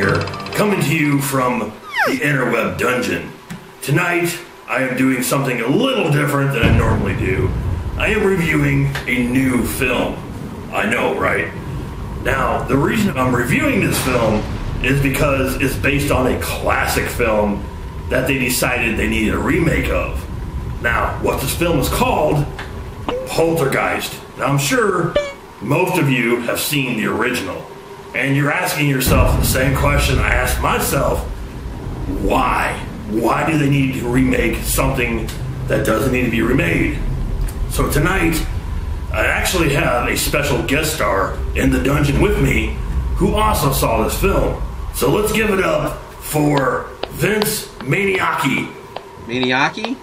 here, coming to you from the interweb dungeon. Tonight, I am doing something a little different than I normally do. I am reviewing a new film. I know, right? Now, the reason I'm reviewing this film is because it's based on a classic film that they decided they needed a remake of. Now, what this film is called, Poltergeist. Now, I'm sure most of you have seen the original, and you're asking yourself the same question I asked myself: why? Why do they need to remake something that doesn't need to be remade? So tonight, I actually have a special guest star in the dungeon with me who also saw this film. So let's give it up for Vince Maniaci. Maniaci?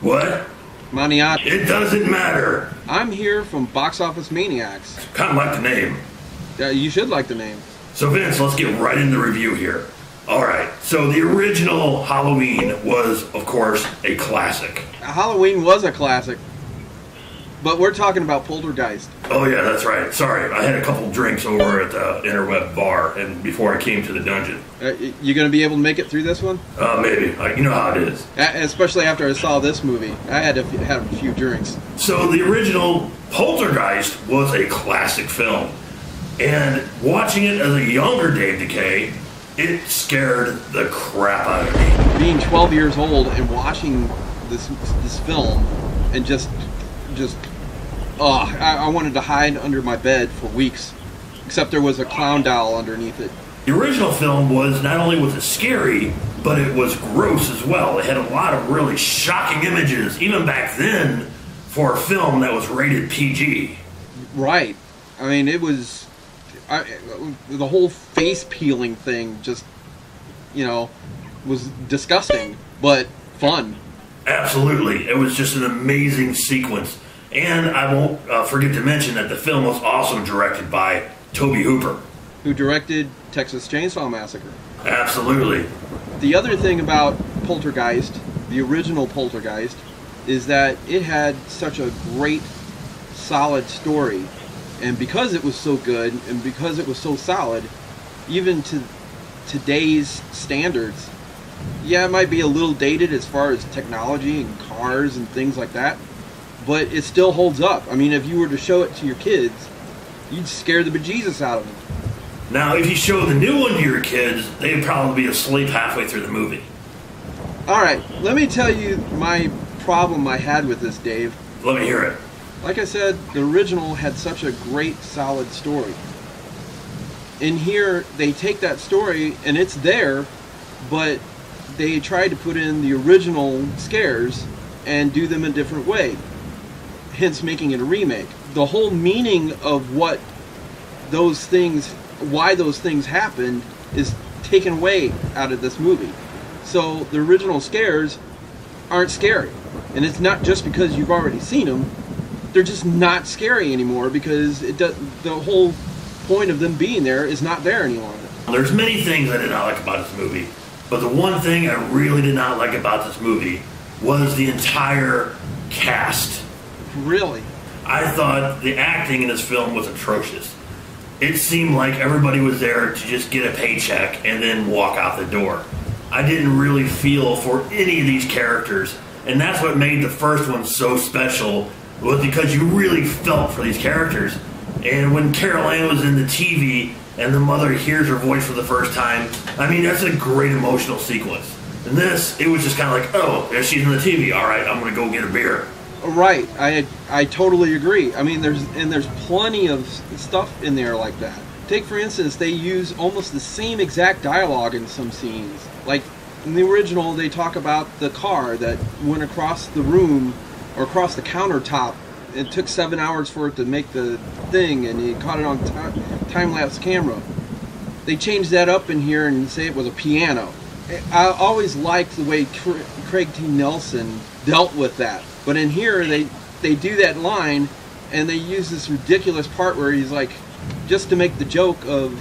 What? Maniaci. It doesn't matter. I'm here from Box Office Maniacs. Kind of like the name. You should like the name. So Vince, let's get right into the review here. Alright, so the original Halloween was, of course, a classic. Halloween was a classic, but we're talking about Poltergeist. Oh yeah, that's right. Sorry, I had a couple drinks over at the interweb bar and before I came to the dungeon. You going to be able to make it through this one? Maybe. You know how it is. Especially after I saw this movie. I had to have a few drinks. So the original Poltergeist was a classic film. And watching it as a younger Dave Decay, it scared the crap out of me. Being 12 years old and watching this film and I wanted to hide under my bed for weeks. Except there was a clown doll underneath it. The original film was not only was it scary, but it was gross as well. It had a lot of really shocking images, even back then, for a film that was rated PG. Right. I mean, it was... the whole face peeling thing just, was disgusting, but fun. Absolutely. It was just an amazing sequence. And I won't forget to mention that the film was also directed by Tobe Hooper, who directed Texas Chainsaw Massacre. Absolutely. The other thing about Poltergeist, the original Poltergeist, is that it had such a great, solid story. And because it was so good, and because it was so solid, even to today's standards, yeah, it might be a little dated as far as technology and cars and things like that, but it still holds up. I mean, if you were to show it to your kids, you'd scare the bejesus out of them. Now, if you show the new one to your kids, they'd probably be asleep halfway through the movie. Alright, let me tell you my problem I had with this, Dave. Let me hear it. Like I said, the original had such a great, solid story. In here, they take that story, and it's there, but they try to put in the original scares and do them a different way, hence making it a remake. The whole meaning of what those things, why those things happened, is taken away out of this movie. So the original scares aren't scary. And it's not just because you've already seen them. They're just not scary anymore because the whole point of them being there is not there any longer. There's many things I did not like about this movie, but the one thing I really did not like about this movie was the entire cast. Really? I thought the acting in this film was atrocious. It seemed like everybody was there to just get a paycheck and then walk out the door. I didn't really feel for any of these characters, and that's what made the first one so special, was because you really felt for these characters. And when Carol Ann was in the TV and the mother hears her voice for the first time, I mean, that's a great emotional sequence. And this, it was just kind of like, oh, there she's in the TV. All right, I'm going to go get a beer. Right. I totally agree. I mean, there's plenty of stuff in there like that. Take, for instance, they use almost the same exact dialogue in some scenes. Like, in the original, they talk about the car that went across the room or across the countertop. It took 7 hours for it to make the thing, and he caught it on time-lapse camera. They changed that up in here and say it was a piano. I always liked the way Craig T. Nelson dealt with that. But in here, they do that line, and they use this ridiculous part where he's like, just to make the joke of,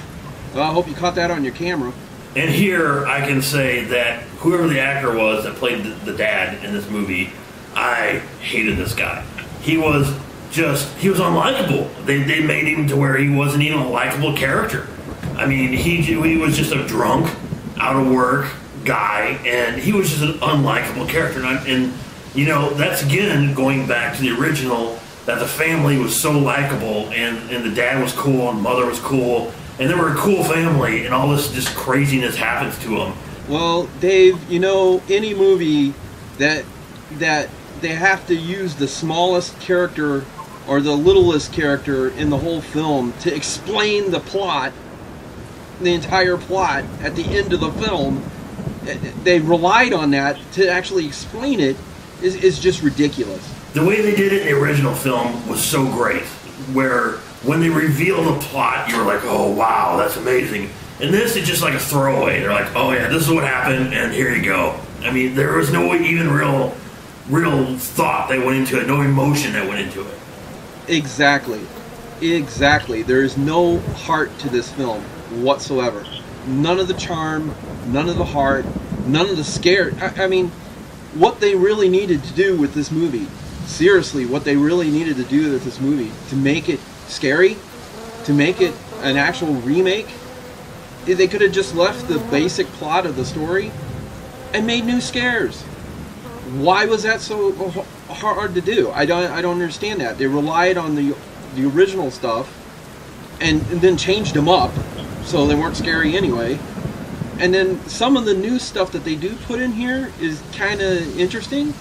well, I hope you caught that on your camera. And here, I can say that whoever the actor was that played the dad in this movie, I hated this guy. He was unlikable. They made him to where he wasn't even a likable character. I mean, he was just a drunk, out of work guy, and he was just an unlikable character. And you know, that's again going back to the original, that the family was so likable, and the dad was cool, and the mother was cool, and they were a cool family, and all this just craziness happens to them. Well, Dave, you know, any movie that they have to use the smallest character or the littlest character in the whole film to explain the plot, the entire plot at the end of the film, they relied on that to actually explain it, is just ridiculous. The way they did it in the original film was so great, where when they reveal the plot, you were like, oh wow, that's amazing. And this is just like a throwaway. They're like, oh yeah, this is what happened, and here you go. I mean, there was no even real thought that went into it, no emotion that went into it. Exactly. There is no heart to this film whatsoever. None of the charm, none of the heart, none of the scare. I mean, what they really needed to do with this movie, seriously, what they really needed to do with this movie to make it scary, to make it an actual remake, they could have just left the basic plot of the story and made new scares. Why was that so hard to do? I don't understand that. They relied on the original stuff and then changed them up so they weren't scary anyway. And then some of the new stuff that they do put in here is kind of interesting,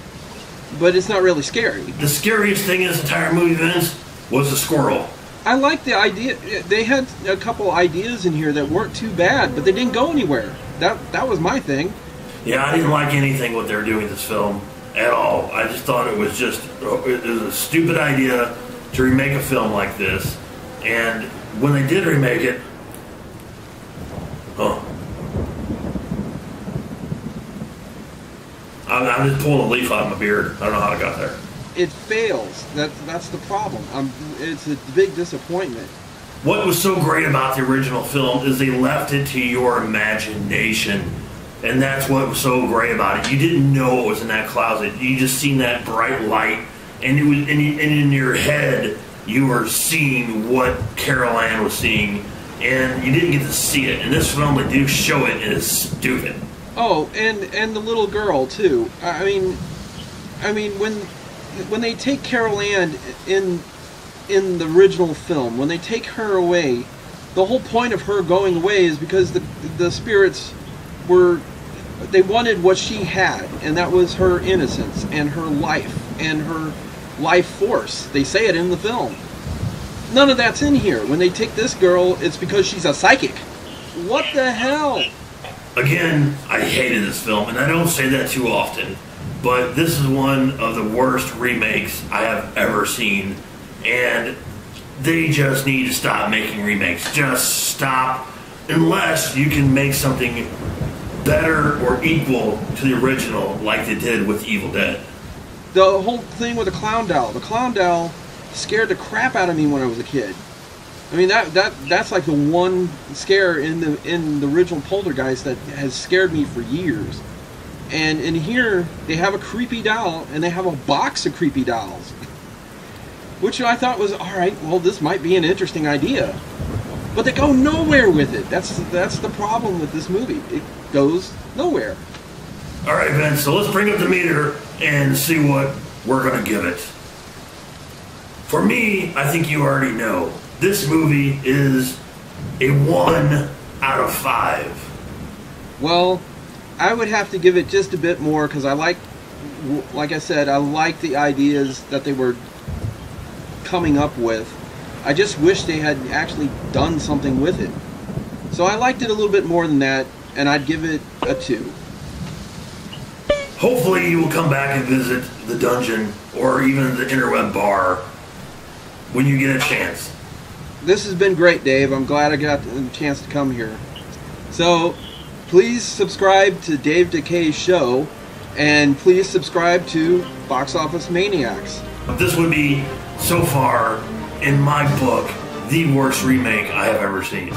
but it's not really scary. The scariest thing in this entire movie, Vince, was the squirrel. I like the idea. They had a couple ideas in here that weren't too bad, but they didn't go anywhere. That was my thing. Yeah, I didn't like anything what they were doing in this film at all. I just thought it was a stupid idea to remake a film like this. And when they did remake it, I'm just pulling a leaf out of my beard. I don't know how it got there. It fails. That's the problem. It's a big disappointment. What was so great about the original film is they left it to your imagination. And that's what was so great about it. You didn't know what was in that closet. You just seen that bright light, and it was, and in your head, you were seeing what Carol Ann was seeing, and you didn't get to see it. In this film, they do show it, and it's stupid. Oh, and the little girl too. I mean, when they take Carol Ann in the original film, when they take her away, the whole point of her going away is because the spirits they wanted what she had, and that was her innocence and her life and her life force. They say it in the film. None of that's in here. When they take this girl, it's because she's a psychic. What the hell? Again, I hated this film, and I don't say that too often, but this is one of the worst remakes I have ever seen, and they just need to stop making remakes. Just stop, unless you can make something better or equal to the original like they did with Evil Dead. The whole thing with the clown doll scared the crap out of me when I was a kid. I mean, that's like the one scare in the original Poltergeist that has scared me for years. And in here, they have a creepy doll, and they have a box of creepy dolls, which I thought was, all right, well, this might be an interesting idea. But they go nowhere with it. That's the problem with this movie. It goes nowhere. All right, Vince, so let's bring up the meter and see what we're going to give it. For me, I think you already know. This movie is a 1 out of 5. Well, I would have to give it just a bit more because I like I said, I like the ideas that they were coming up with. I just wish they had actually done something with it. So I liked it a little bit more than that, and I'd give it a 2. Hopefully you will come back and visit the dungeon or even the interweb bar when you get a chance. This has been great, Dave. I'm glad I got the chance to come here. So please subscribe to Dave Decay's show, and please subscribe to Box Office Maniacs. This would be, so far, in my book, the worst remake I have ever seen.